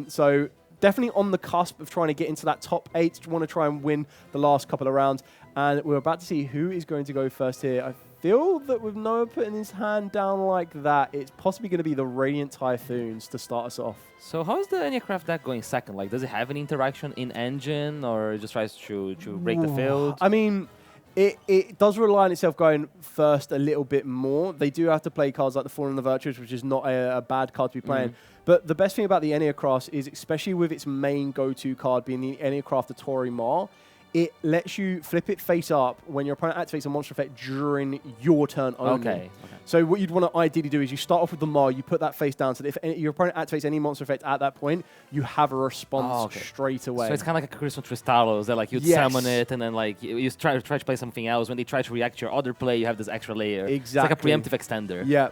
So definitely on the cusp of trying to get into that top 8. You want to try and win the last couple of rounds. And we're about to see who is going to go first here. I feel that with Noah putting his hand down like that, it's possibly going to be the Radiant Typhoons to start us off. So how is the Enneacraft deck going second? Like, does it have any interaction in engine, or it just tries to break the field? I mean, it does rely on itself going first a little bit more. They do have to play cards like the Fallen and the Virtuous, which is not a bad card to be playing. But the best thing about the Enneacraft is, especially with its main go-to card being the Enneacraft Tori Mar, it lets you flip it face up when your opponent activates a monster effect during your turn only. Okay. So what you'd want to ideally do is you start off with the Mar, you put that face down, so that if your opponent activates any monster effect at that point, you have a response straight away. So it's kind of like a Christmas Crystallos, that like you'd summon it, and then like you try to play something else. When they try to react to your other play, you have this extra layer. Exactly. It's like a preemptive extender. Yeah.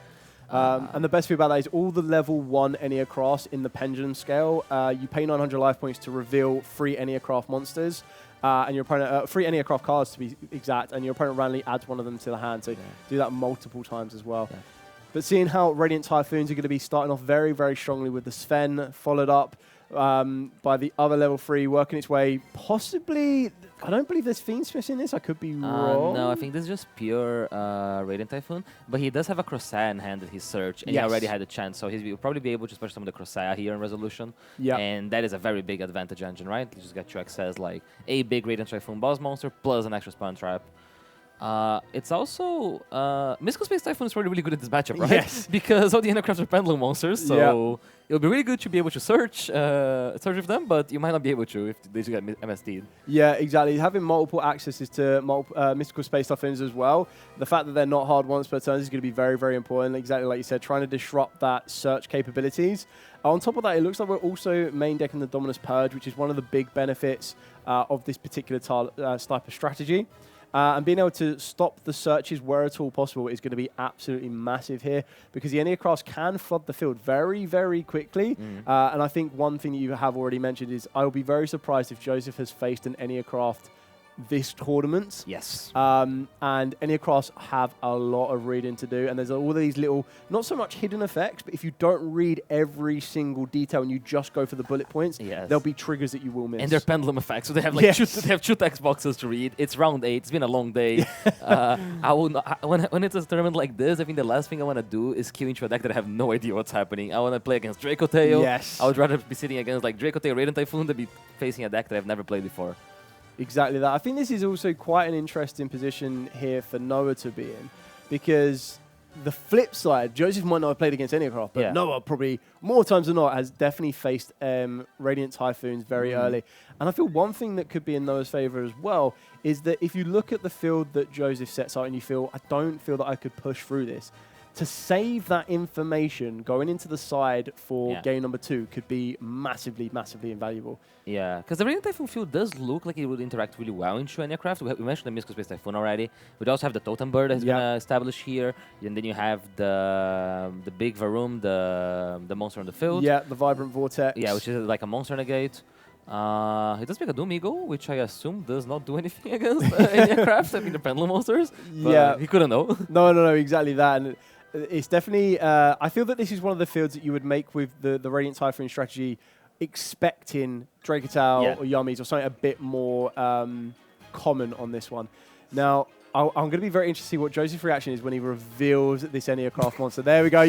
And the best thing about that is all the level 1 Enneacraft in the Pendulum scale, you pay 900 life points to reveal 3 Enneacraft monsters. And your opponent, 3 Enneacraft cards to be exact, and your opponent randomly adds one of them to the hand. So do that multiple times as well. Yeah. But seeing how Radiant Typhoons are going to be starting off very, very strongly with the Sven, followed up by the other level 3, working its way possibly... I don't believe there's Fiendsmiths in this. I could be wrong. No, I think this is just pure Radiant Typhoon. But he does have a Crossair in hand that he searched, and he already had a chance. So he'll probably be able to special summon the Crossair here in Resolution. Yeah. And that is a very big advantage engine, right? You just get to access like a big Radiant Typhoon boss monster plus an extra Spawn Trap. It's also... Mystical Space Typhoon is probably really good at this matchup, right? Yes. Because all the Enneacrafts are Pendulum monsters, so it'll be really good to be able to search with them, but you might not be able to if they just get MSD'd. Yeah, exactly. Having multiple accesses to Mystical Space Typhoons as well, the fact that they're not hard once per turn is going to be very, very important. Exactly like you said, trying to disrupt that search capabilities. On top of that, it looks like we're also main decking the Dominus Purge, which is one of the big benefits of this particular type of strategy. And being able to stop the searches where at all possible is going to be absolutely massive here, because the Enneacrafts can flood the field very, very quickly. And I think one thing that you have already mentioned is I will be very surprised if Joseph has faced an Enneacraft this tournament. Yes. And Enneacrafts have a lot of reading to do, and there's all these little, not so much hidden effects, but if you don't read every single detail and you just go for the bullet points, there'll be triggers that you will miss. And they're pendulum effects, so they have like they have 2 text boxes to read. It's round 8. It's been a long day. When it's a tournament like this, I think the last thing I want to do is queue into a deck that I have no idea what's happening. I want to play against Draco Tail. Yes. I would rather be sitting against like Draco Tail, Radiant Typhoon than be facing a deck that I've never played before. Exactly that. I think this is also quite an interesting position here for Noah to be in, because the flip side, Joseph might not have played against Enneacraft, but Noah probably more times than not has definitely faced Radiant Typhoons very early. And I feel one thing that could be in Noah's favor as well is that if you look at the field that Joseph sets out and you feel, I don't feel that I could push through this, to save that information going into the side for game number 2 could be massively, massively invaluable. Yeah, because the Radiant Typhoon field does look like it would interact really well into Enneacraft. We mentioned the Mystical Space Typhoon already. We also have the Totem Bird that's been established here. And then you have the big Varum, the monster on the field. Yeah, the Vibrant Vortex. Yeah, which is like a monster negate. He does make a Doom Eagle, which I assume does not do anything against Enneacraft. I mean, the Pendulum monsters. Yeah. He couldn't know. No, exactly that. And it's definitely... I feel that this is one of the fields that you would make with the Radiant Typhoon strategy, expecting Dracotal or Yummies or something a bit more common on this one. Now, I'm going to be very interested to see what Joseph's reaction is when he reveals this Enneacraft monster. There we go,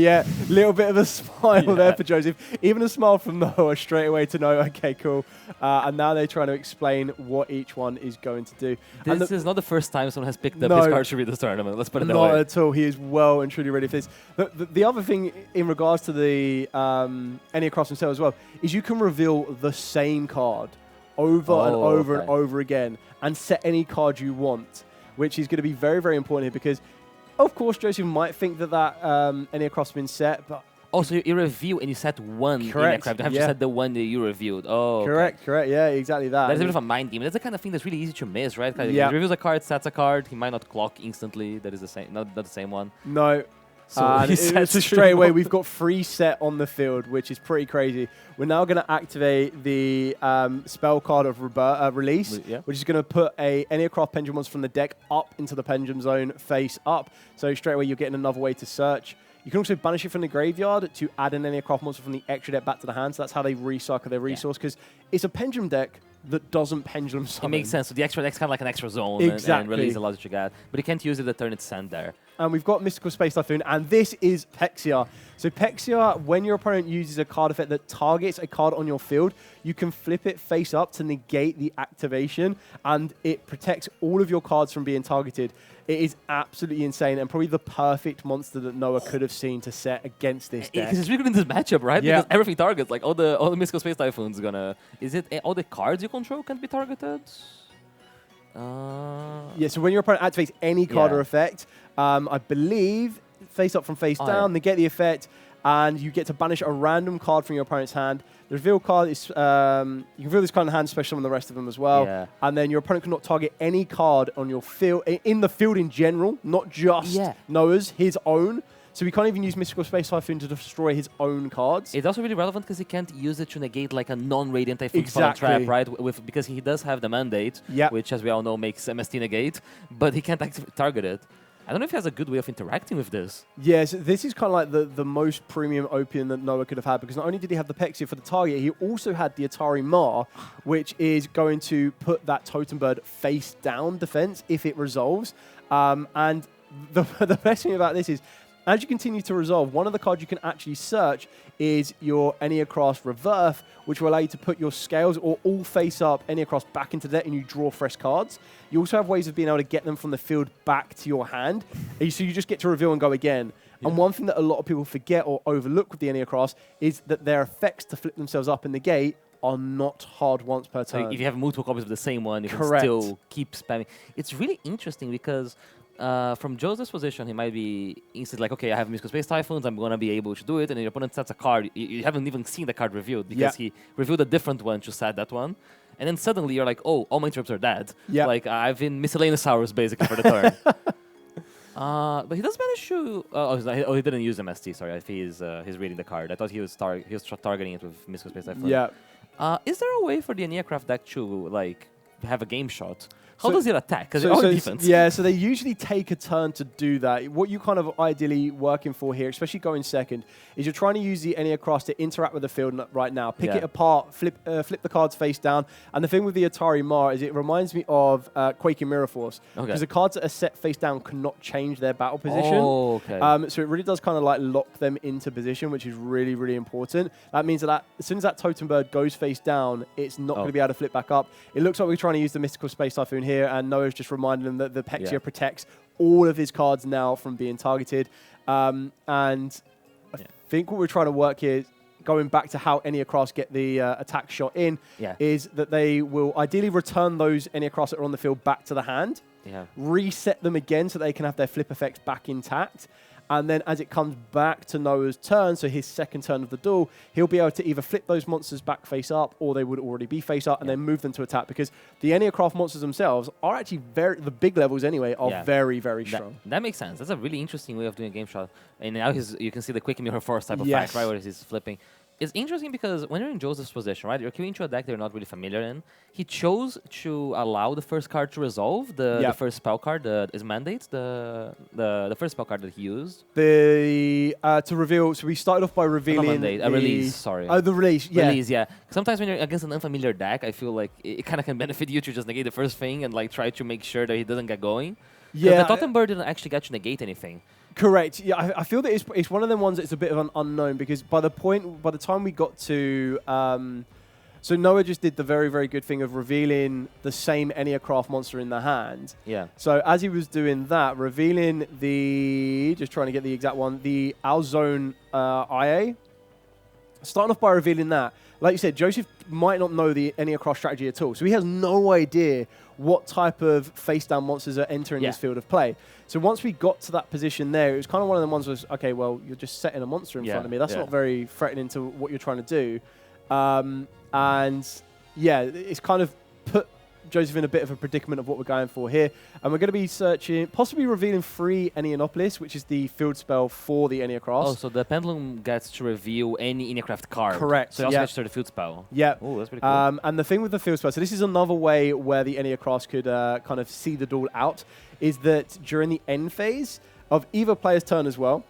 little bit of a smile there for Joseph. Even a smile from Noah straight away to know, okay, cool. And now they're trying to explain what each one is going to do. This is not the first time someone has picked up his card to read this tournament. Let's put it that way. Not at all. He is well and truly ready for this. The other thing in regards to the Enneacrafts themselves as well is you can reveal the same card over and over again and set any card you want, which is going to be very, very important here because, of course, Joseph might think that Enneacraft's been set, but... Also, you review and you set one Enneacraft. You have to set the one that you reviewed. Oh, correct. Yeah, exactly that. That's a bit of a mind game. That's the kind of thing that's really easy to miss, right? He reviews a card, sets a card. He might not clock instantly. That is the same, not the same one. No. So straight away, we've got 3 set on the field, which is pretty crazy. We're now going to activate the spell card of Release, which is going to put a Enneacraft Pendulum monster from the deck up into the Pendulum Zone face up. So straight away, you're getting another way to search. You can also banish it from the graveyard to add an Enneacraft monster from the extra deck back to the hand. So that's how they recycle their resource, because it's a pendulum deck that doesn't pendulum summon. It makes sense. So the extra deck's kind of like an extra zone and release a lot that you get. But you can't use it the turn it's sent there. And we've got Mystical Space Typhoon, and this is Pexia. So Pexia, when your opponent uses a card effect that targets a card on your field, you can flip it face up to negate the activation, and it protects all of your cards from being targeted. It is absolutely insane, and probably the perfect monster that Noah could have seen to set against this deck. Because it's really good in this matchup, right? Yeah. Because everything targets. Like all the Mystical Space Typhoon's gonna. Is it all the cards you control can be targeted? Yeah. So when your opponent activates any card or effect, I believe face up from face down, negate the effect, and you get to banish a random card from your opponent's hand. The reveal card is, you can reveal this card in hand, special on the rest of them as well. Yeah. And then your opponent cannot target any card on your field, in the field in general, not just Noah's, his own. So we can't even use Mystical Space Typhoon to destroy his own cards. It's also really relevant because he can't use it to negate like a non-Radiant Typhoon spell trap, right? Because he does have the mandate, which as we all know makes MST negate, but he can't target it. I don't know if he has a good way of interacting with this. Yes, this is kind of like the most premium Opium that Noah could have had, because not only did he have the Pexia for the target, he also had the Atari Mar, which is going to put that Totem Bird face down defense if it resolves. And the best thing about this is, as you continue to resolve, one of the cards you can actually search is your Enneacraft Reverse, which will allow you to put your Scales or all face-up Enneacraft back into the deck and you draw fresh cards. You also have ways of being able to get them from the field back to your hand. So you just get to reveal and go again. Yeah. And one thing that a lot of people forget or overlook with the Enneacraft is that their effects to flip themselves up in the gate are not hard once per turn. So if you have multiple copies of the same one, you can still keep spamming. It's really interesting because from Joseph's position, he might be instantly like, okay, I have Mystical Space Typhoons, I'm going to be able to do it, and then your opponent sets a card. You haven't even seen the card revealed because he revealed a different one to set that one. And then suddenly you're like, oh, all my interrupts are dead. Yeah. Like, I've been Miscellaneousaurus basically for the turn. But he does manage to... he didn't use MST, sorry. He's reading the card. I thought he was targeting it with Mystical Space Typhoon. Yeah. Is there a way for the Enneacraft deck to, like, have a game shot? How does it attack? Because it's defense. Yeah, so they usually take a turn to do that. What you kind of ideally working for here, especially going second, is you're trying to use the Enneacraft to interact with the field right now. Pick it apart, flip the cards face down. And the thing with the Atari Mar is it reminds me of Quaking Mirror Force. Because the cards that are set face down cannot change their battle position. Oh, okay. So it really does kind of like lock them into position, which is really, really important. That means that as soon as that Totem Bird goes face down, it's not going to be able to flip back up. It looks like we're trying to use the Mystical Space Typhoon here, and Noah's just reminding them that the Pexia protects all of his cards now from being targeted. And I think what we're trying to work here is going back to how Enneacrafts get the attack shot in, is that they will ideally return those Enneacrafts that are on the field back to the hand, reset them again so they can have their flip effects back intact. And then as it comes back to Noah's turn, so his second turn of the duel, he'll be able to either flip those monsters back face up, or they would already be face up, and then move them to attack. Because the Enneacraft monsters themselves are actually the big levels anyway, are very, very strong. That makes sense. That's a really interesting way of doing a game shot. And now you can see the Quick Mirror Force type of fact, right, where he's flipping. It's interesting because when you're in Joseph's position, right, you're queuing into a deck they're not really familiar in. He chose to allow the first card to resolve, the first spell card, his mandate, the first spell card that he used. To reveal, so we started off by revealing a release, sorry. Oh, the release, Release, yeah. Sometimes when you're against an unfamiliar deck, I feel like it kind of can benefit you to just negate the first thing and like try to make sure that he doesn't get going. Yeah. The Totem Bird didn't actually get to negate anything. Correct. Yeah, I feel that it's one of them ones that's a bit of an unknown, because by the time we got to, so Noah just did the very, very good thing of revealing the same Enneacraft monster in the hand. Yeah. So as he was doing that, revealing just trying to get the exact one, the Alzone IA. Starting off by revealing that, like you said, Joseph might not know the Enneacraft strategy at all, so he has no idea what type of face-down monsters are entering this field of play. So once we got to that position there, it was kind of one of the ones was, okay, well, you're just setting a monster in front of me. That's not very threatening to what you're trying to do. And yeah, it's kind of put Joseph in a bit of a predicament of what we're going for here. And we're going to be searching, possibly revealing 3 Enneanopolis, which is the field spell for the Enneacraft. Oh, so the Pendulum gets to reveal any Enneacraft card. Correct. So it also gets to the field spell. Yeah. Oh, that's pretty cool. And the thing with the field spell, so this is another way where the Enneacraft could kind of see the duel out, is that during the end phase of either player's turn as well,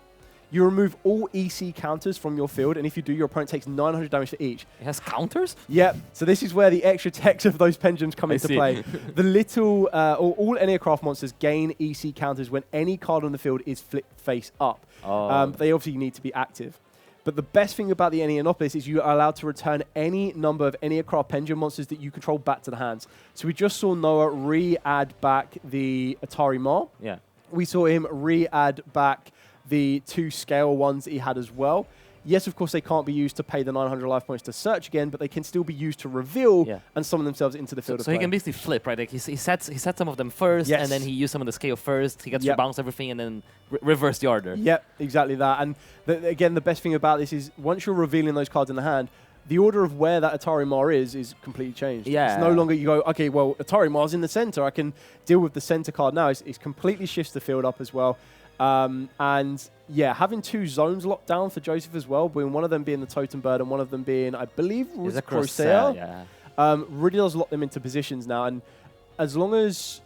You remove all EC counters from your field, and if you do, your opponent takes 900 damage for each. It has counters? Yep. So this is where the extra text of those pendulums come into play. The little, all Enneacraft monsters gain EC counters when any card on the field is flipped face up. They obviously need to be active. But the best thing about the Enneanopolis is you are allowed to return any number of Enneacraft pendulum monsters that you control back to the hands. So we just saw Noah re-add back the Atari Mar. Yeah. We saw him re-add back the 2 scale ones that he had as well. Yes, of course, they can't be used to pay the 900 life points to search again, but they can still be used to reveal and summon themselves into the field of play. So he can basically flip, right? Like he sets some of them first, and then he used some of the scale first. He gets to bounce everything, and then reverse the order. Yep, exactly that. And again, the best thing about this is once you're revealing those cards in the hand, the order of where that Atari Mar is completely changed. Yeah. It's no longer you go, okay, well, Atari Mar's in the center. I can deal with the center card now. It completely shifts the field up as well. And yeah, having 2 zones locked down for Joseph as well, one of them being the Totem Bird and one of them being, I believe, was Corsair. Really does lock them into positions now. And as long as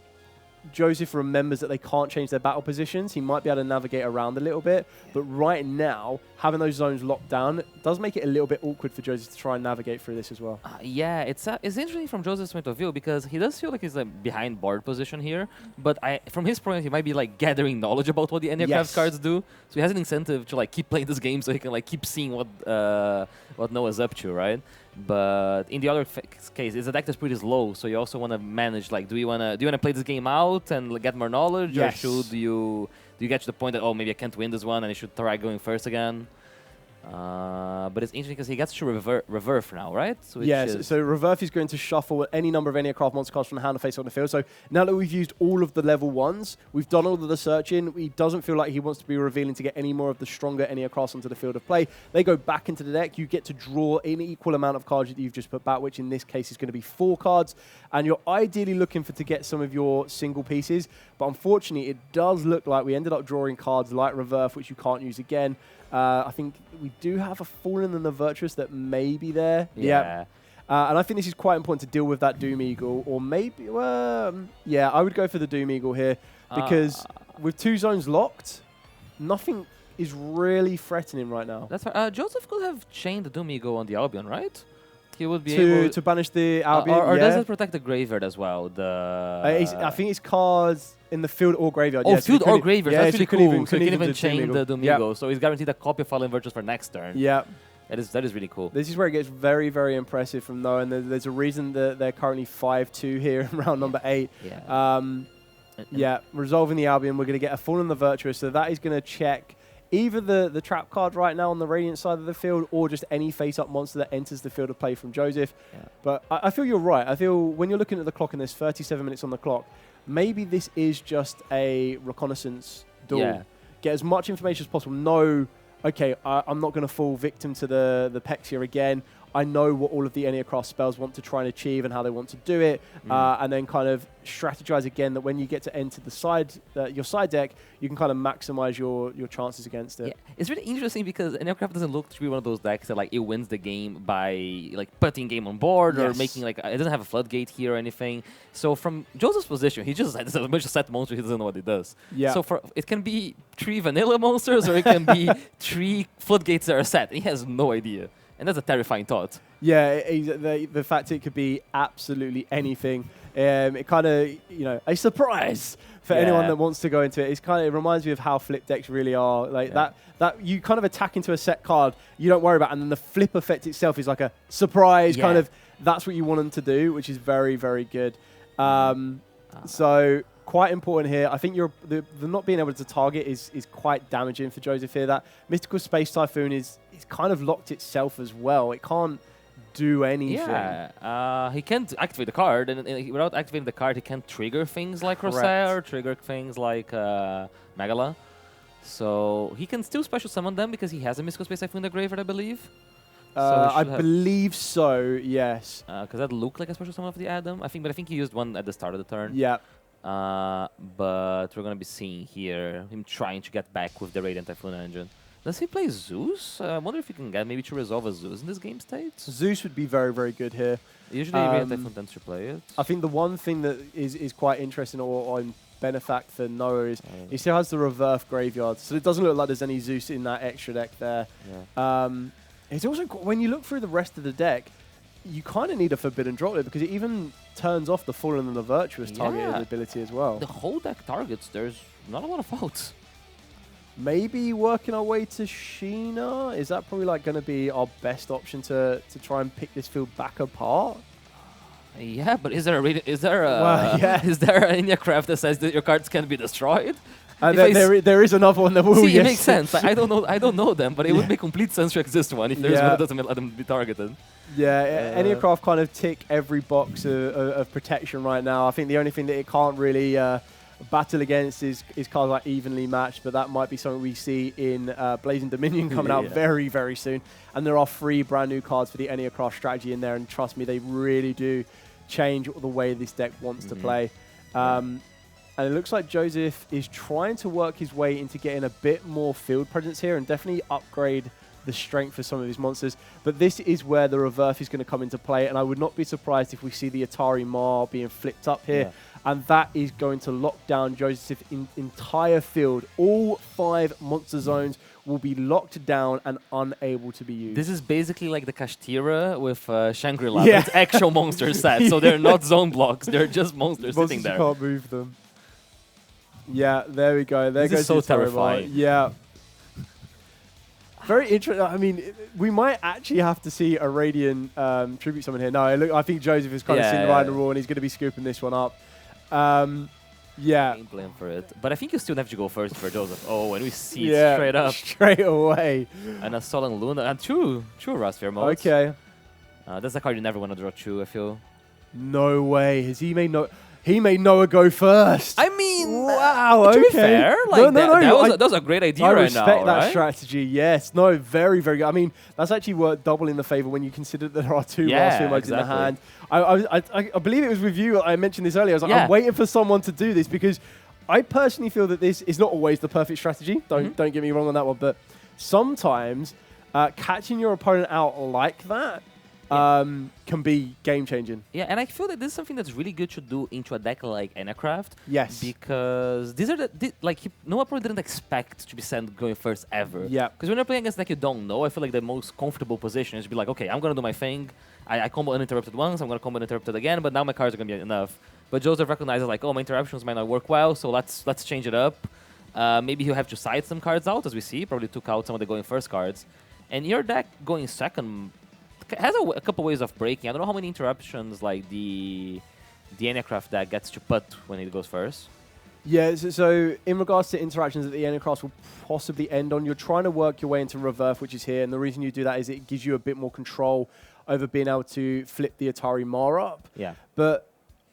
Joseph remembers that they can't change their battle positions, he might be able to navigate around a little bit. But right now, having those zones locked down does make it a little bit awkward for Joseph to try and navigate through this as well. Yeah, it's interesting from Joseph's point of view because he does feel like he's like behind board position here. But from his point, he might be like gathering knowledge about what the Enneacraft cards do. So he has an incentive to like keep playing this game so he can like keep seeing what Noah's up to, right? But in the other case, it's a deck that's pretty slow, so you also want to manage. Like, do you want to play this game out and get more knowledge, or should you get to the point that maybe I can't win this one and I should try going first again? But it's interesting because he gets to Reverf now, right? So Reverf is going to shuffle any number of Enneacraft monster cards from the hand and face on the field. So now that we've used all of the level 1s, we've done all of the searching, he doesn't feel like he wants to be revealing to get any more of the stronger Enneacrafts onto the field of play. They go back into the deck. You get to draw an equal amount of cards that you've just put back, which in this case is going to be 4 cards. And you're ideally looking to get some of your single pieces. But unfortunately, it does look like we ended up drawing cards like Reverf, which you can't use again. I think we do have a Fallen and a Virtuous that may be there. Yeah. And I think this is quite important to deal with that Doom Eagle. Or maybe, yeah, I would go for the Doom Eagle here. Because with 2 zones locked, nothing is really threatening right now. That's right. Joseph could have chained the Doom Eagle on the Albion, right? He would be able to banish the Albion. Or does it protect the graveyard as well? I think it's cards in the field or graveyard. Oh, field or graveyard. That's really cool. So he can even chain the Doom Eagle. Yep. So he's guaranteed a copy of Fallen Virtues for next turn. Yeah. That is really cool. This is where it gets very, very impressive from Noah. And there's a reason that they're currently 5-2 here in round number 8. Yeah. Resolving the Albion, we're going to get a Fallen the Virtuous. So that is going to check either the trap card right now on the Radiant side of the field or just any face-up monster that enters the field of play from Joseph. Yeah. But I feel you're right. I feel when you're looking at the clock and there's 37 minutes on the clock, maybe this is just a reconnaissance duel. Yeah. Get as much information as possible. Know, okay, I'm not going to fall victim to the Pex here again. I know what all of the Enneacraft spells want to try and achieve and how they want to do it, and then kind of strategize again that when you get to enter the your side deck, you can kind of maximize your chances against it. Yeah. It's really interesting because Enneacraft doesn't look to be one of those decks that like it wins the game by like putting game on board or making like it doesn't have a floodgate here or anything. So from Joseph's position, he just has a bunch of set monsters. He doesn't know what he does. Yeah. So it can be 3 vanilla monsters or it can be 3 floodgates that are set. He has no idea. And that's a terrifying thought. Yeah, the fact it could be absolutely anything. It kind of, a surprise for anyone that wants to go into it. It reminds me of how flip decks really are. Like that you kind of attack into a set card you don't worry about, and then the flip effect itself is like a surprise kind of. That's what you want them to do, which is very, very good. So quite important here. I think the not being able to target is quite damaging for Joseph here. That Mystical Space Typhoon is kind of locked itself as well. It can't do anything. Yeah, he can't activate the card, and without activating the card, he can't trigger things like Corsair, trigger things like Megala. So he can still special summon them because he has a Mystical Space Typhoon in the graveyard, I believe. I believe so, yes. Because that looked like a special summon of the Adam, I think, but I think he used one at the start of the turn. Yeah. But we're going to be seeing here him trying to get back with the Radiant Typhoon engine. Does he play Zeus? I wonder if he can get maybe to resolve a Zeus in this game state. Zeus would be very, very good here. Usually Radiant Typhoon tends to play it. I think the one thing that is quite interesting, or I'm benefact for Noah is he still has the reverse graveyard, so it doesn't look like there's any Zeus in that extra deck there. Yeah. It's also, when you look through the rest of the deck, you kind of need a Forbidden Droplet because it even turns off the Fallen and the Virtuous targeted ability as well. The whole deck targets, there's not a lot of faults. Maybe working our way to Sheena? Is that probably like going to be our best option to try and pick this field back apart? Yeah, but is there an Enneacraft that says that your cards can be destroyed? There is another one that will. See, it makes sense. Like, I don't know them, but it would make complete sense to exist one if there's one that doesn't let them be targeted. Yeah, Enneacraft kind of tick every box of protection right now. I think the only thing that it can't really battle against is cards like Evenly Matched, but that might be something we see in Blazing Dominion coming out very, very soon. And there are 3 brand new cards for the Enneacraft strategy in there, and trust me, they really do change the way this deck wants to play. And it looks like Joseph is trying to work his way into getting a bit more field presence here and definitely upgrade the strength for some of his monsters. But this is where the reverse is going to come into play, and I would not be surprised if we see the Atari Mar being flipped up here. Yeah. And that is going to lock down Joseph's entire field. All 5 monster zones will be locked down and unable to be used. This is basically like the Kashtira with Shangri-La. Yeah. It's actual monster set, so they're not zone blocks. They're just monsters sitting there. You can't move them. Yeah, there we go. There this goes is so terrifying. Yeah. Very interesting. I mean, we might actually have to see a Radiant tribute summon here. No, I think Joseph has kind of seen the right rule, and he's going to be scooping this one up. Yeah. Ain't blame for it. But I think you still have to go first for Joseph. Oh, and we see it straight up. Straight away. And a Solemn Luna. And true Rustfair modes. Okay. That's a card you never want to draw true, I feel. No way. Has he made no... He made Noah go first. I mean, wow. To be fair, like that was a great idea right now. I respect that strategy. Yes, no, very, very good. I mean, that's actually worth double in the favor when you consider that there are 2 Rustfair modes in the hand. I believe it was with you. I mentioned this earlier. I was like, I'm waiting for someone to do this because I personally feel that this is not always the perfect strategy. Don't get me wrong on that one, but sometimes catching your opponent out like that. Can be game-changing. Yeah, and I feel that this is something that's really good to do into a deck like Enneacraft. Yes. Because these are Noah probably didn't expect to be sent going first ever. Yeah. Because when you're playing against a deck you don't know, I feel like the most comfortable position is to be like, okay, I'm going to do my thing. I combo uninterrupted once, I'm going to combo uninterrupted again, but now my cards are going to be enough. But Joseph recognizes like, oh, my interruptions might not work well, so let's change it up. Maybe he'll have to side some cards out, as we see. Probably took out some of the going first cards. And your deck going second has a couple ways of breaking. I don't know how many interruptions like the Enneacraft deck gets to put when it goes first. Yeah, so in regards to interactions that the Enneacraft will possibly end on, you're trying to work your way into reverse, which is here, and the reason you do that is it gives you a bit more control over being able to flip the Atari Mar up. Yeah. But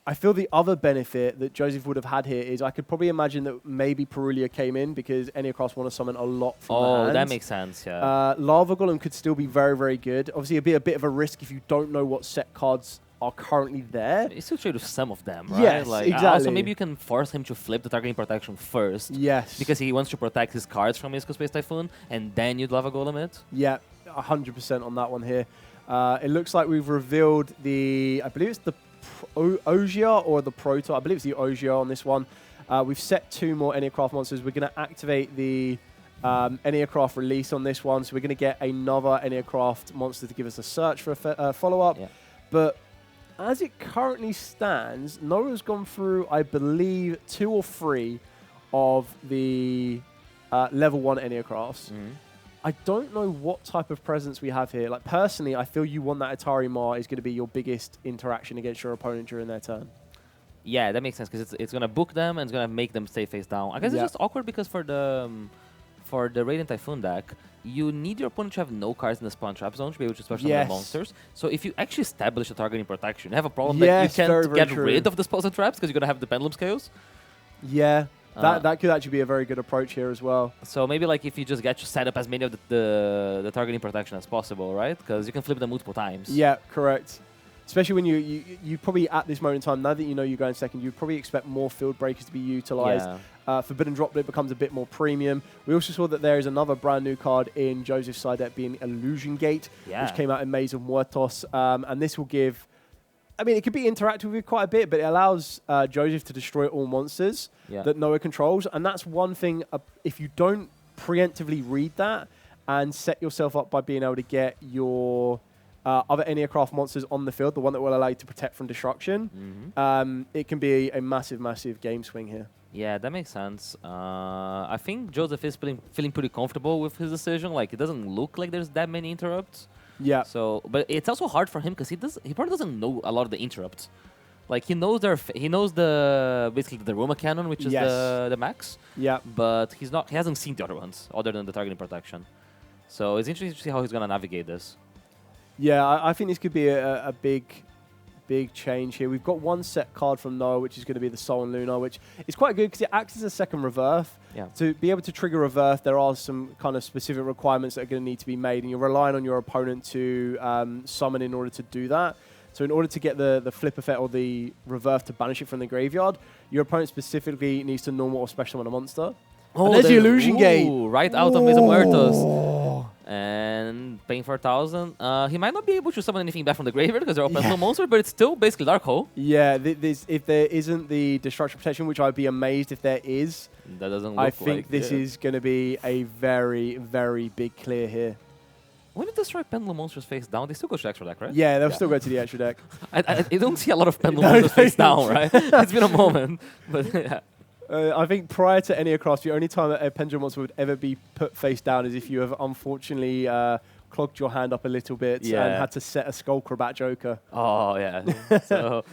I feel the other benefit that Joseph would have had here is I could probably imagine that maybe Perulia came in because Enneacraft want to summon a lot from the hand. That makes sense, yeah. Lava Golem could still be very, very good. Obviously, it'd be a bit of a risk if you don't know what set cards are currently there. You still trade with some of them, right? Yes, like, exactly. Also, maybe you can force him to flip the targeting protection first. Yes. Because he wants to protect his cards from Mystical Space Typhoon, and then you'd Lava Golem it. Yeah, 100% on that one here. It looks like we've revealed the, I believe it's the Ogia or the Proto. I believe it's the Ogia on this one. We've set 2 more Enneacraft monsters. We're going to activate the Enneacraft release on this one. So we're going to get another Enneacraft monster to give us a search for a follow-up. Yeah. But as it currently stands, Noah's gone through, I believe, 2 or 3 of the level 1 Enneacrafts. Mm-hmm. I don't know what type of presence we have here. Like, personally, I feel you want that Atari Mar is going to be your biggest interaction against your opponent during their turn. Yeah, that makes sense, because it's going to book them and it's going to make them stay face down. I guess it's just awkward because for the Radiant Typhoon deck, you need your opponent to have no cards in the spawn trap zone to be able to special summon monsters. So if you actually establish a targeting protection, you have a problem that you can't get rid of the spells and traps because you're going to have the Pendulum Scales. Yeah. That could actually be a very good approach here as well. So maybe like if you just get to set up as many of the targeting protection as possible, right? Because you can flip them multiple times. Yeah, correct. Especially when you probably at this moment in time, now that you know you're going second, you probably expect more field breakers to be utilized. Yeah. Forbidden Droplet becomes a bit more premium. We also saw that there is another brand new card in Joseph's side deck being Illusion Gate, which came out in Maze of Muertos. And this will give I mean, it could be interactive with quite a bit, but it allows Joseph to destroy all monsters that Noah controls. And that's one thing, if you don't preemptively read that and set yourself up by being able to get your other Enneacraft monsters on the field, the one that will allow you to protect from destruction, it can be a massive, massive game swing here. Yeah, that makes sense. I think Joseph is feeling pretty comfortable with his decision. Like, it doesn't look like there's that many interrupts. Yeah. So, but it's also hard for him because he probably doesn't know a lot of the interrupts. Like, he knows basically the Roma cannon, which is the max. Yeah. But he hasn't seen the other ones other than the targeting protection. So it's interesting to see how he's gonna navigate this. Yeah, I think this could be a big change here. We've got one set card from Noah, which is going to be the Sol and Luna, which is quite good because it acts as a second reverse. Yeah. To be able to trigger reverse, there are some kind of specific requirements that are going to need to be made, and you're relying on your opponent to summon in order to do that. So in order to get the flip effect or the reverse to banish it from the graveyard, your opponent specifically needs to normal or special summon a monster. Oh, and there's the Illusion Gate. Right out of Mesa Muertos. And paying for 1,000. He might not be able to summon anything back from the graveyard because they're open to monster, but it's still basically Dark Hole. Yeah, if there isn't the destruction protection, which I'd be amazed if there is. That doesn't look I think this is going to be a very, very big clear here. When you destroy Pendulum monsters face down, they still go to extra deck, right? Yeah, they'll still go to the extra deck. I don't see a lot of Pendulum monsters face down, right? It's been a moment, but yeah. I think prior to Enneacraft, the only time that a Pendulum monster would ever be put face down is if you have unfortunately clogged your hand up a little bit and had to set a Skullcrabat Joker. Oh, yeah. So,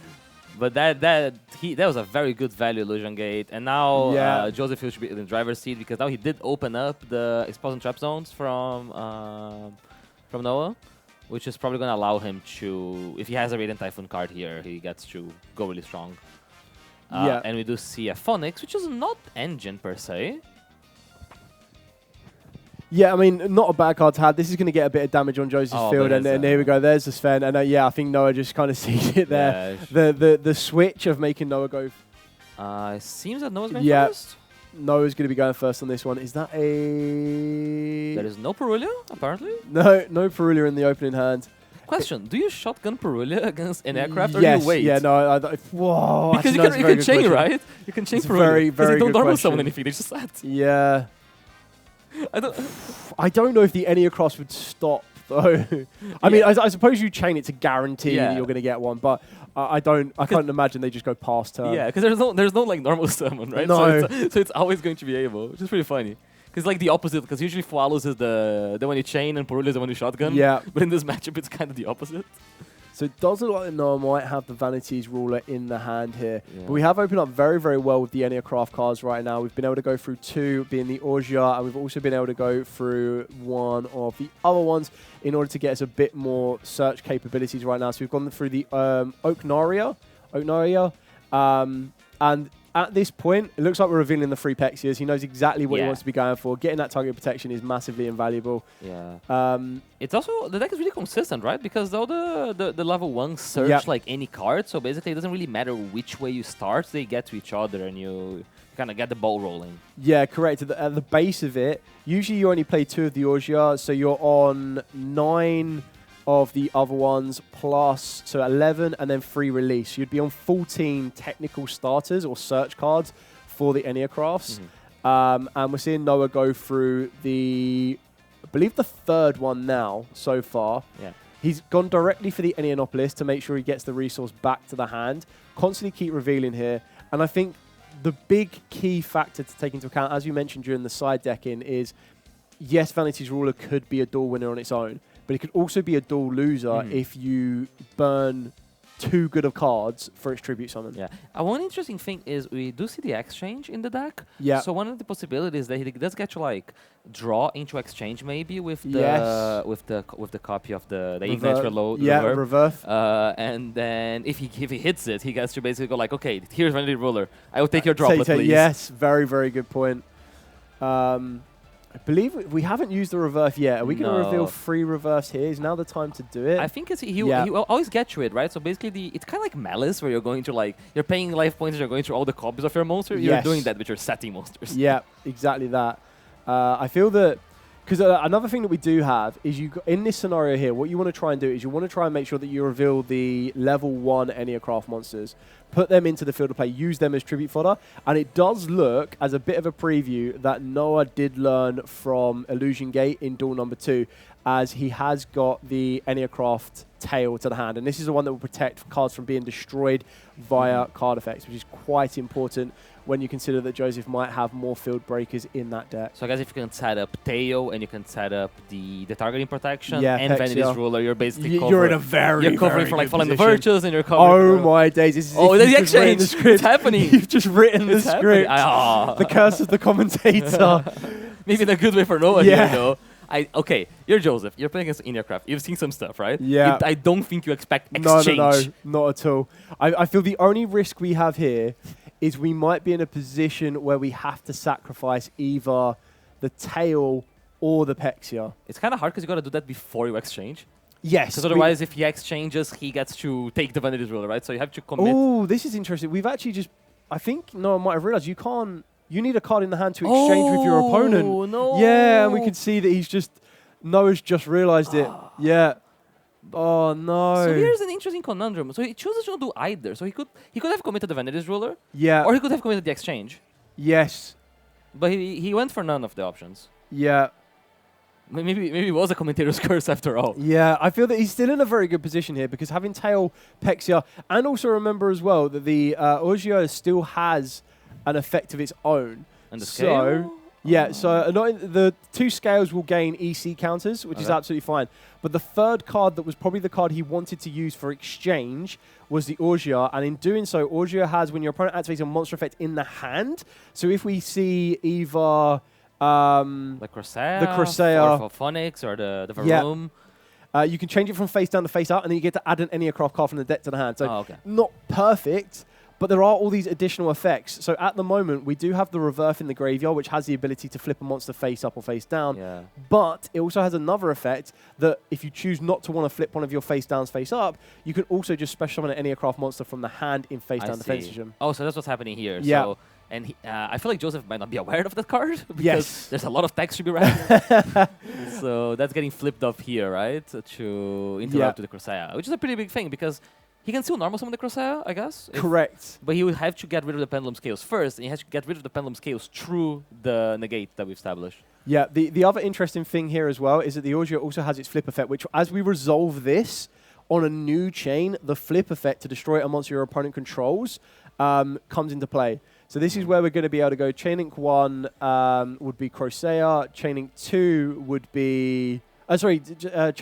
but that was a very good value Illusion Gate. And now Joseph should be in the driver's seat because now he did open up the Expulsion Trap Zones from Noah, which is probably going to allow him to, if he has a Radiant Typhoon card here, he gets to go really strong. And we do see a Phonix, which is not engine per se. Yeah, I mean, not a bad card to have. This is going to get a bit of damage on Joseph's field, and here we go. There's the Sven, and I think Noah just kind of sees it there. Yeah, the switch of making Noah go. It seems that Noah's going first. Noah's going to be going first on this one. Is that a? There is no Perulia, apparently. No Perulia in the opening hand. Question: do you shotgun Perulia against Enneacraft, or do you wait? Yeah, no. Whoa! Because you can chain, right? You can chain Perulia. Very they don't good normal summon anything. They just sat. Yeah. I don't know if the Enneacross would stop though. I mean, I suppose you chain it to guarantee that you're going to get one, but I can't imagine they just go past turn. Yeah, because there's no like normal summon, right? No. So it's always going to be able, which is pretty funny. Because like the opposite, because usually Follows is the one you chain and Perulia is the one you shotgun. Yeah. But in this matchup, it's kind of the opposite. So it does look like Noah might have the Vanities Ruler in the hand here. Yeah. But we have opened up very, very well with the Enneacraft cards right now. We've been able to go through two, being the Orgia, and we've also been able to go through one of the other ones in order to get us a bit more search capabilities right now. So we've gone through the Oaknaria, and at this point, it looks like we're revealing the three Pexias. He knows exactly what he wants to be going for. Getting that target protection is massively invaluable. Yeah. It's also, the deck is really consistent, right? Because all the level 1 search like any card, so basically it doesn't really matter which way you start, they get to each other and you kind of get the ball rolling. Yeah, correct. At the base of it, usually you only play 2 of the Orgia, so you're on 9 of the other ones plus, so 11 and then 3 release. You'd be on 14 technical starters or search cards for the Enneacrafts. And we're seeing Noah go through I believe the 3rd one now so far. Yeah. He's gone directly for the Enneanopolis to make sure he gets the resource back to the hand. Constantly keep revealing here. And I think the big key factor to take into account, as you mentioned during the side decking, is yes, Vanity's Ruler could be a duel winner on its own, but it could also be a duel loser if you burn too good of cards for its tribute summon. Yeah. One interesting thing is we do see the exchange in the deck. Yeah. So one of the possibilities that he does get to like draw into exchange maybe with the with the copy of the Ignite Reload. Yeah, Reverse. And then if he hits it, he gets to basically go like, okay, here's Vanity Ruler. I will take your droplet, please. Yes, very, very good point. I believe we haven't used the reverse yet. Are we going to reveal 3 reverse here? Is now the time to do it? I think he will always get you it, right? So basically, it's kind of like Malice, where you're going to like, you're paying life points, you're going through all the copies of your monster. You're doing that with your setting monsters. Yeah, exactly that. I feel that Because another thing that we do have is in this scenario here, what you want to try and do is you want to try and make sure that you reveal the level 1 Enneacraft monsters, put them into the field of play, use them as tribute fodder, and it does look, as a bit of a preview, that Noah did learn from Illusion Gate in duel number 2, as he has got the Enneacraft tail to the hand, and this is the one that will protect cards from being destroyed via card effects, which is quite important when you consider that Joseph might have more field breakers in that deck. So I guess if you can set up tail and you can set up the targeting protection and Pexia. Vanity's Ruler, you're basically you're in a very covering for like Falling the position. Virtues, and you're covering. Oh my days! This is the exchange. It's happening. You've just written the script. The curse of the commentator. Maybe in a good way for Noah here, though. Okay, you're Joseph. You're playing against Enneacraft. You've seen some stuff, right? Yeah. I don't think you expect exchange. No, not at all. I feel the only risk we have here is we might be in a position where we have to sacrifice either the tail or the Pexia. It's kind of hard because you got to do that before you exchange. Yes. Because otherwise, if he exchanges, he gets to take the Vanity's Ruler, right? So you have to commit. Oh, this is interesting. We've actually just... I think Noah might have realized you can't... You need a card in the hand to exchange with your opponent. Oh, no. Yeah, and we can see that he's just... Noah's just realized it. Yeah. Oh, no. So here's an interesting conundrum. So he chooses to not do either. So he could have committed the Vanity's Ruler. Yeah. Or he could have committed the exchange. Yes. But he went for none of the options. Yeah. Maybe it was a commentator's curse after all. Yeah, I feel that he's still in a very good position here because having tail, Pexia, and also remember as well that the Orgio still has an effect of its own. And the scale? Yeah, so the 2 scales will gain EC counters, which is absolutely fine. But the third card that was probably the card he wanted to use for exchange was the Orgia, and in doing so, Orgia has, when your opponent activates a monster effect in the hand, so if we see either... the Crusade, or Phonics, or the Varum. You can change it from face down to face up, and then you get to add an Enneacraft card from the deck to the hand. So not perfect, but there are all these additional effects. So at the moment, we do have the Reverse in the graveyard, which has the ability to flip a monster face up or face down. Yeah. But it also has another effect that if you choose not to want to flip one of your face downs face up, you can also just special summon an Enneacraft monster from the hand in face down defense vision. Oh, so that's what's happening here. Yeah. So, and I feel like Joseph might not be aware of that card because there's a lot of text to be read. So that's getting flipped off here, right? To interrupt to the Crusade, which is a pretty big thing because he can still normal summon the Crusade, I guess. Correct. But he would have to get rid of the Pendulum Scales first, and he has to get rid of the Pendulum Scales through the negate that we've established. Yeah, the other interesting thing here as well is that the Orgia also has its flip effect, which as we resolve this on a new chain, the flip effect to destroy a monster your opponent controls comes into play. So this is where we're going to be able to go. Chain Link 1 would be Crosea. Chain Link 2 would be... Chain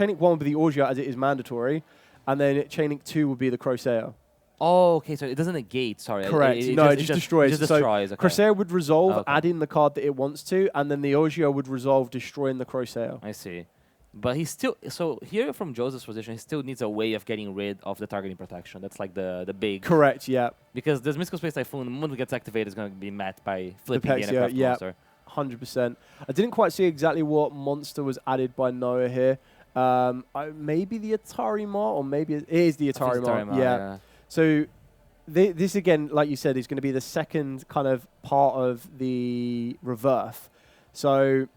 Link 1 would be the Orgia as it is mandatory. And then Chain Link 2 would be the Crosea. Oh, okay. So it doesn't negate, sorry. Correct. It just destroys. It just destroys. Okay. Crosea would resolve, add in the card that it wants to, and then the Orgia would resolve, destroying the Crosea. I see. But he still... So here from Joseph's position, he still needs a way of getting rid of the targeting protection. That's like the big... Correct, yeah. Because this Mystical Space Typhoon, the moment it gets activated, is going to be met by flipping the Enneacraft monster. 100%. I didn't quite see exactly what monster was added by Noah here. Maybe the Atari Mar, or maybe it is the Atari Mar. Yeah. So this again, like you said, is going to be the second kind of part of the reverse. So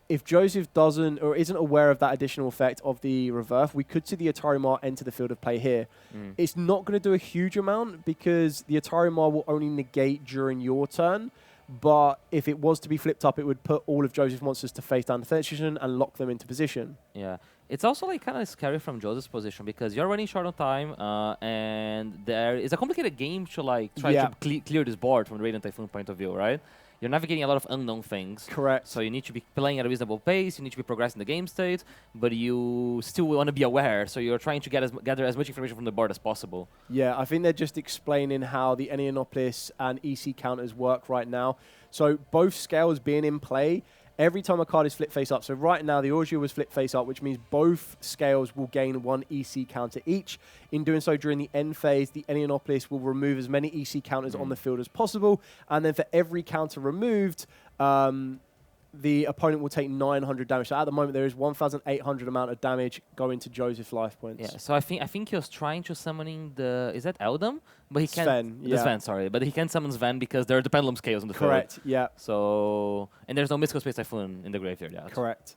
if Joseph doesn't or isn't aware of that additional effect of the reverse, we could see the Atari Mar enter the field of play here. It's not going to do a huge amount because the Atari Mar will only negate during your turn. But if it was to be flipped up, it would put all of Joseph's monsters to face down defense position and lock them into position. Yeah. It's also like kind of scary from Joseph's position because you're running short on time and there is a complicated game to like try to clear this board from the Radiant Typhoon point of view, right? You're navigating a lot of unknown things. Correct. So you need to be playing at a reasonable pace, you need to be progressing the game state, but you still want to be aware, so you're trying to gather as much information from the board as possible. Yeah, I think they're just explaining how the Enneacraft and EC counters work right now. So both scales being in play, every time a card is flipped face up. So right now, the Orgia was flipped face up, which means both scales will gain 1 EC counter each. In doing so, during the end phase, the Enneacraft will remove as many EC counters on the field as possible. And then for every counter removed, the opponent will take 900 damage. So at the moment, there is 1,800 amount of damage going to Joseph's life points. Yeah. So I think he was trying to summoning the is that Eldam, but he can't. Sven, yeah. Sven, sorry, but he can't summon Sven because there are the pendulum scales on the field. Correct. Yeah. So and there's no mystical space typhoon in the graveyard yet. Correct.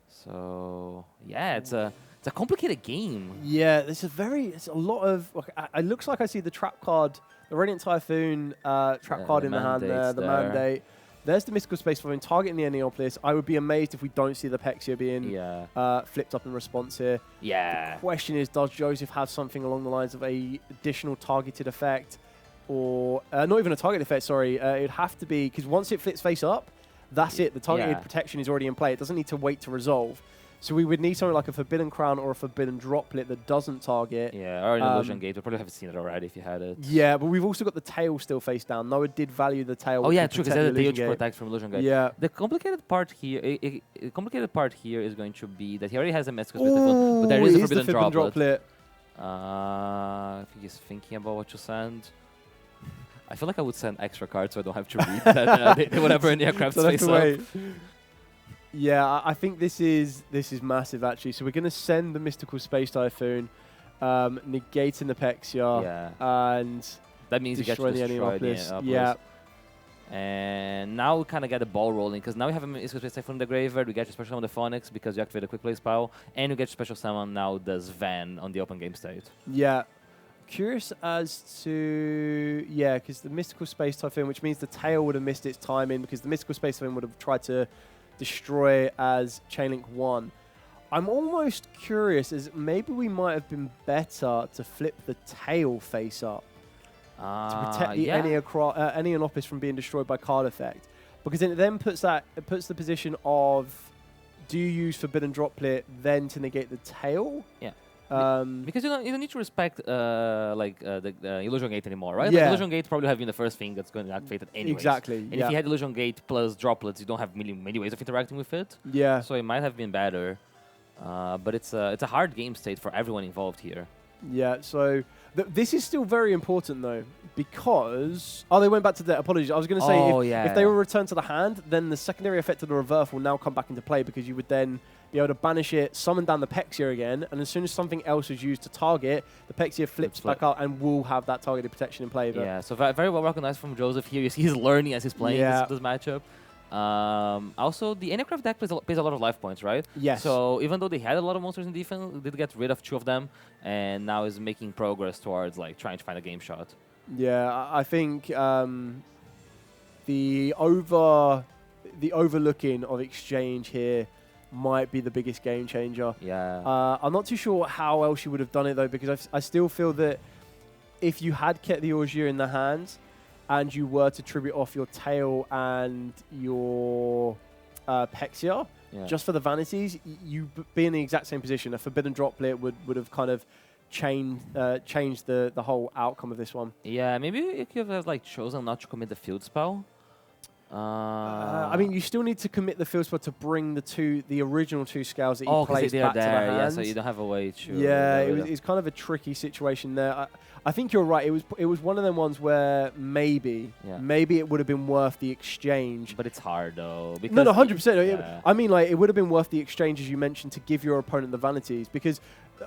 So yeah, it's a complicated game. Yeah, it's a lot of. It looks like I see the trap card, the Radiant Typhoon trap card in the hand there, the mandate. There's the Mystical Space Typhoon targeting the Enneacraft. I would be amazed if we don't see the Pexia being flipped up in response here. Yeah. The question is, does Joseph have something along the lines of a additional targeted effect, or not even a target effect? Sorry, it'd have to be because once it flips face up, that's it. The targeted protection is already in play. It doesn't need to wait to resolve. So we would need something like a Forbidden Crown or a Forbidden Droplet that doesn't target. Yeah, or an Illusion Gate. We probably haven't seen it already if you had it. Yeah, but we've also got the tail still face down. Noah did value the tail. Oh yeah, true, because there's a tail to protect from Illusion Gate. Yeah. The complicated part here, is going to be that he already has a Mystical Space Typhoon, but there is a Forbidden Droplet. I think he's thinking about what to send. I feel like I would send extra cards so I don't have to read that, whatever Enneacraft face up. Yeah, I think this is massive actually. So we're going to send the Mystical Space Typhoon, negating the Pexia, and that means you get to destroy the Enneacraft. Yeah. And now we kind of get the ball rolling because now we have a Mystical Space Typhoon in the graveyard. We get to special summon the Phonics because you activate a quick play spell, and you get to special summon now the Sven on the open game state. Yeah. Curious as to because the Mystical Space Typhoon, which means the tail would have missed its timing because the Mystical Space Typhoon would have tried to destroy as Chainlink 1. I'm almost curious as maybe we might have been better to flip the tail face up to protect the Enneacraft from being destroyed by card effect, because it then puts the position of, do you use Forbidden Droplet then to negate the tail? Yeah. Because you don't need to respect the Illusion Gate anymore, right? Yeah. Like Illusion Gate probably have been the first thing that's going to activate it anyways. Exactly. And if you had Illusion Gate plus Droplets, you don't have many ways of interacting with it. Yeah. So it might have been better, but it's a hard game state for everyone involved here. Yeah. So this is still very important though, because they went back to the apologies. I was going to say if they were returned to the hand, then the secondary effect of the reverse will now come back into play because you would then be able to banish it, summon down the Pexia again, and as soon as something else is used to target, the Pexia flips back up and will have that targeted protection in play. Yeah, so very well recognized from Joseph here. He's learning as he's playing this matchup. Also, the Enneacraft deck pays a lot of life points, right? Yes. So even though they had a lot of monsters in defense, they did get rid of 2 of them, and now is making progress towards like trying to find a game shot. Yeah, I think the overlooking of exchange here might be the biggest game changer. Yeah. I'm not too sure how else you would have done it though, because I still feel that if you had kept the Orgier in the hand and you were to tribute off your tail and your Pexia, just for the vanities, you be in the exact same position. A Forbidden Droplet would have kind of changed the whole outcome of this one. Yeah, maybe you could have like chosen not to commit the field spell. I mean, you still need to commit the field spell to bring the original 2 scales that you placed back to the hand. Yeah, so you don't have a way to. Yeah, it's kind of a tricky situation there. I think you're right. It was one of them ones where maybe it would have been worth the exchange. But it's hard though. No, 100%. I mean, like it would have been worth the exchange, as you mentioned, to give your opponent the vanities, because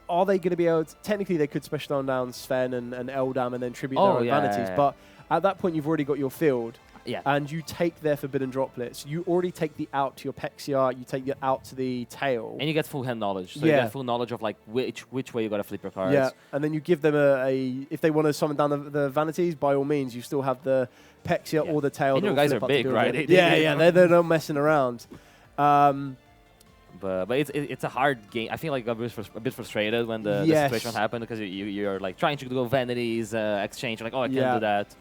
are they going to be able to, technically they could special down Sven and Eldam and then tribute their own vanities, but at that point you've already got your field. Yeah. And you take their Forbidden Droplets. You already take the out to your Pexia. You take the out to the tail. And you get full hand knowledge. So you get full knowledge of like which way you got to flip your cards. Yeah. And then you give them if they want to summon down the vanities, by all means, you still have the Pexia or the tail. And your guys are big, right? They're not messing around. But it's a hard game. I feel like I was a bit frustrated when the situation happened, because you're like trying to go vanities, exchange. You're like, I can't do that.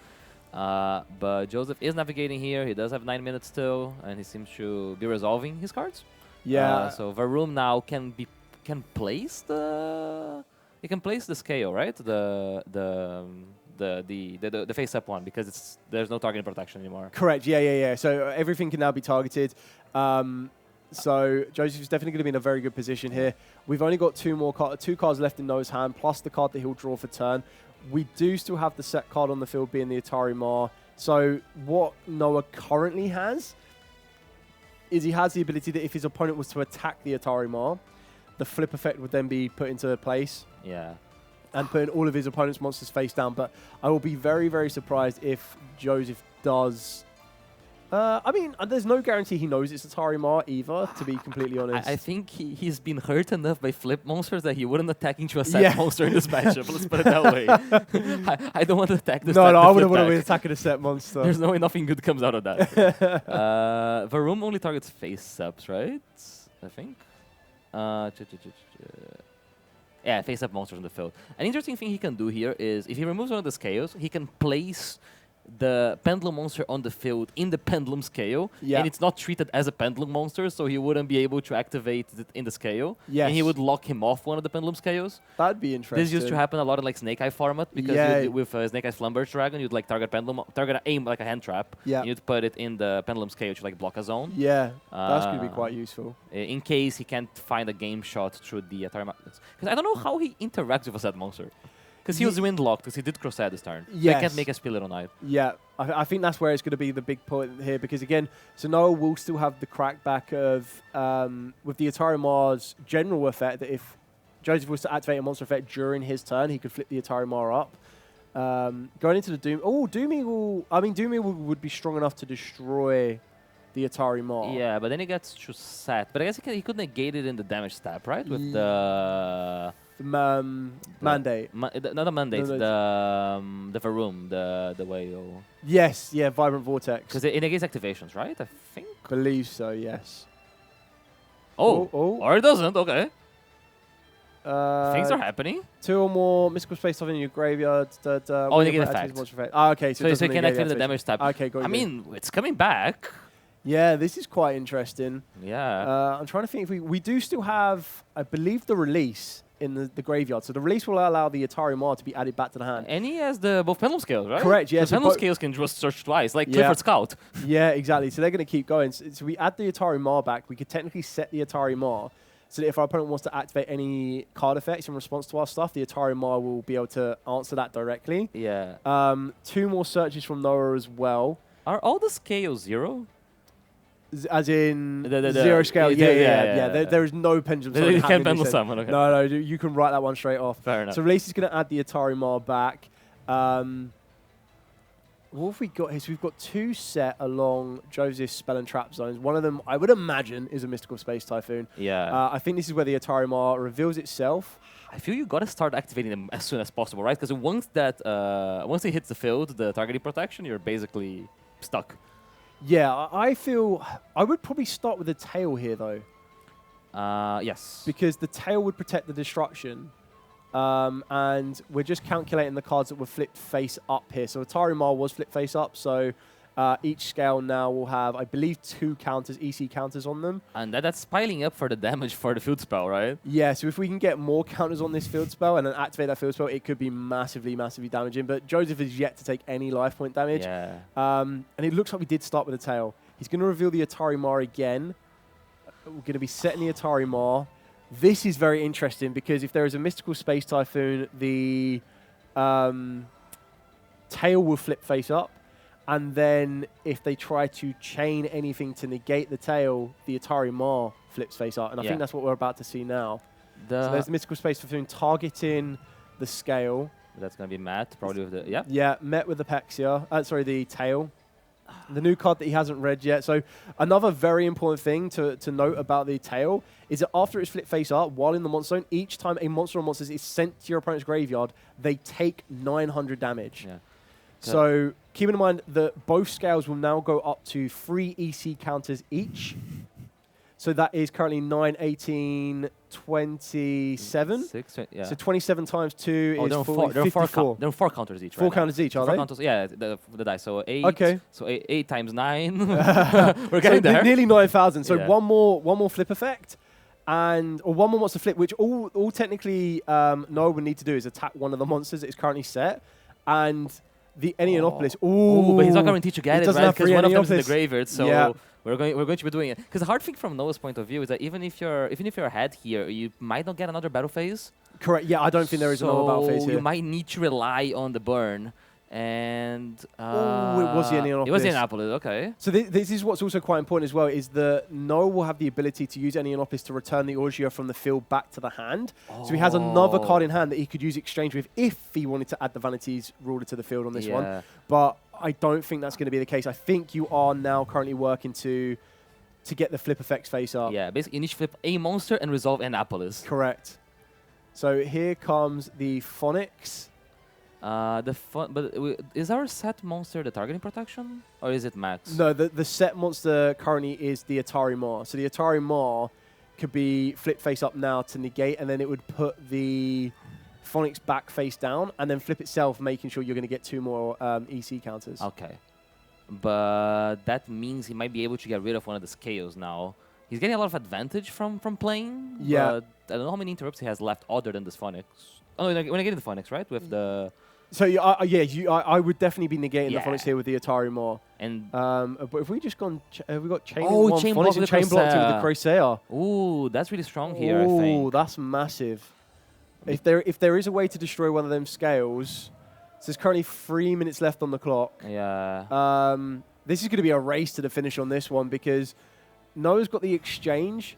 But Joseph is navigating here. He does have 9 minutes still, and he seems to be resolving his cards. Yeah. So Varum now can place the scale, right? The face up one, because there's no target protection anymore. Correct. Yeah. So everything can now be targeted. So Joseph's definitely going to be in a very good position here. We've only got 2 cards left in Noah's hand, plus the card that he'll draw for turn. We do still have the set card on the field being the Atari Mar. So what Noah currently has is he has the ability that if his opponent was to attack the Atari Mar, the flip effect would then be put into place. Yeah. And putting all of his opponent's monsters face down. But I will be very, very surprised if Joseph does... I mean, there's no guarantee he knows it's Atari Mar either, to be completely honest. I think he's been hurt enough by flip monsters that he wouldn't attack into a set monster in this matchup. Let's put it that way. I don't want to attack this. No, I wouldn't want to be attacking a set monster. There's no way nothing good comes out of that. Varum only targets face-ups, right? I think. Yeah, face-up monsters on the field. An interesting thing he can do here is, if he removes one of the scales, he can place the pendulum monster on the field in the pendulum scale, and it's not treated as a pendulum monster, so he wouldn't be able to activate it in the scale. Yes. And he would lock him off one of the pendulum scales. That'd be interesting. This used to happen a lot in like Snake Eye format, because with Snake Eye's Flamberge Dragon, you'd like target aim like a hand trap, and you'd put it in the pendulum scale to like block a zone. Yeah, that's going to be quite useful. In case he can't find a game shot through the Atari Magnets. Because I don't know how he interacts with a set monster. Because he was wind-locked, because he did Crosshair this turn. Yes. They can't make a Spill Little Knight. Yeah, I think that's where it's going to be the big point here, because again, Sanoa will still have the crackback of, with the Atari Mar's general effect, that if Joseph was to activate a monster effect during his turn, he could flip the Atari Mar up. Going into the Doom... Oh, Doomy will... I mean, Doomy would be strong enough to destroy the Atari Mar. Yeah, but then he gets to set. But I guess he could negate it in the damage stab, right? With the... mandate. Not the mandate, the Varum, the way. Yes, yeah, Vibrant Vortex. Because it negates activations, right? I think. Believe so, yes. Or it doesn't. Okay. Things are happening. 2 or more mystical space stuff in your graveyard. Negative effect. Okay, so you can activate the damage tab. Okay, got it. I mean, it's coming back. Yeah, this is quite interesting. Yeah. I'm trying to think if we do still have, I believe, the release in the graveyard. So the release will allow the Atari Mar to be added back to the hand. And he has both pendulum scales, right? Correct, yes. The pendulum scales can just search twice, like Clifford Scout. Yeah, exactly. So they're going to keep going. So we add the Atari Mar back. We could technically set the Atari Mar so that if our opponent wants to activate any card effects in response to our stuff, the Atari Mar will be able to answer that directly. Yeah. 2 more searches from Noah as well. Are all the scales 0? As in the 0 scale, yeah. There is no pendulum summon. You can't pendulum summon, okay. No, you can write that one straight off. Fair enough. So release is going to add the Atari Mar back. What have we got here? So we've got 2 set along Joseph's Spell and Trap zones. One of them, I would imagine, is a Mystical Space Typhoon. Yeah. I think this is where the Atari Mar reveals itself. I feel you got to start activating them as soon as possible, right? Because once it hits the field, the targeting protection, you're basically stuck. Yeah, I feel I would probably start with the tail here, though. Yes. Because the tail would protect the destruction. And we're just calculating the cards that were flipped face up here. So Atari Mar was flipped face up, so each scale now will have, I believe, 2 counters, EC counters on them. And that's piling up for the damage for the field spell, right? Yeah, so if we can get more counters on this field spell and then activate that field spell, it could be massively, massivily damaging. But Joseph is yet to take any life point damage. Yeah. And it looks like we did start with the tail. He's going to reveal the Atari Mar again. We're going to be setting the Atari Mar. This is very interesting because if there is a Mystical Space Typhoon, the tail will flip face up. And then if they try to chain anything to negate the tail, the Atari Mar flips face up. And I think that's what we're about to see now. So there's the Mystical Space Typhoon targeting the scale. That's going to be Matt, probably with the... Yeah, met with the Pexia. The tail. The new card that he hasn't read yet. So another very important thing to note about the tail is that after it's flipped face up, while in the monster zone, each time a monster or monsters is sent to your opponent's graveyard, they take 900 damage. Yeah. So keep in mind that both scales will now go up to 3 EC counters each. So that is currently 9, 18, 27. 6, yeah. So 27 times 2 is 54. There are 4 counters each, 4 counters each, are they? 4 counters, yeah, the dice. So 8. Okay. So 8 times 9. We're getting there. Nearly 9,000. So one more flip effect. Or one more monster flip, which all technically Noah would need to do is attack one of the monsters that is currently set. And the Enneacraft. Ooh, but he's not guaranteed to get it, right? Because one of them is in the graveyard, so yeah. we're going to be doing it. Because the hard thing from Noah's point of view is that even if you're ahead here, you might not get another battle phase. Correct. Yeah, I don't think there is another battle phase here. You might need to rely on the burn And oh, it was the Enneacraft. It was the Enneacraft, okay. So this is what's also quite important as well, is that Noah will have the ability to use Enneacraft to return the Augia from the field back to the hand. Oh. So he has another card in hand that he could use exchange with if he wanted to add the Vanities ruler to the field on this one. But I don't think that's going to be the case. I think you are now currently working to get the flip effects face up. Yeah, basically you need to flip a monster and resolve Enneacraft. Correct. So here comes the Phonics. Is our set monster the targeting protection, or is it max? No, the set monster currently is the Atari Maw. So the Atari Maw could be flip face up now to negate, and then it would put the Phonics back face down, and then flip itself, making sure you're going to get 2 more EC counters. Okay, but that means he might be able to get rid of one of the scales now. He's getting a lot of advantage from playing. Yeah. But I don't know how many interrupts he has left other than this Phonics. Oh, when I get into Phonics, right? With the... So I would definitely be negating the Phonics here with the Atari Maw. And but if we just gone, have we got chain chain Phonics and chain blocked with the Crossair. Ooh, that's really strong here. I think. Ooh, that's massive. If there is a way to destroy one of them scales, so there's currently 3 minutes left on the clock. Yeah. This is going to be a race to the finish on this one because Noah's got the exchange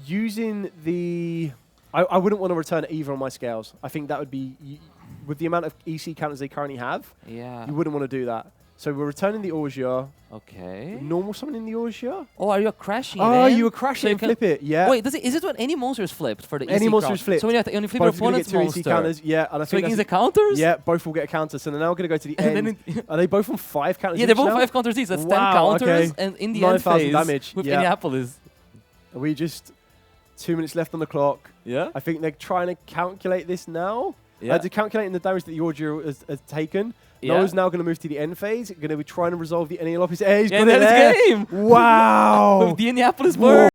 using the. I wouldn't want to return either on my scales. I think that would be. With the amount of EC counters they currently have, you wouldn't want to do that. So we're returning the Augia. Okay. Normal summoning the Augia. Oh, are you crashing it? Oh, you were crashing so and flip it. Yeah. Wait, is it when any monster is flipped for the EC Any monster is flipped. So when you only flip your opponent's monster. EC counters. Yeah. And I so think against the counters? Yeah, both will get a counter. So they're now going to go to the end. Are they both on 5 counters? Yeah, they're both 5 counters each. That's 10 counters. And in the end phase damage. with Enneacraft. Are we just 2 minutes left on the clock? Yeah. I think they're trying to calculate this now. They're calculating the damage that the Augia has taken. Noah's now going to move to the end phase. Going to be trying to resolve the Enneacraft. He's got it there. Game. Wow. With the Enneacraft bird.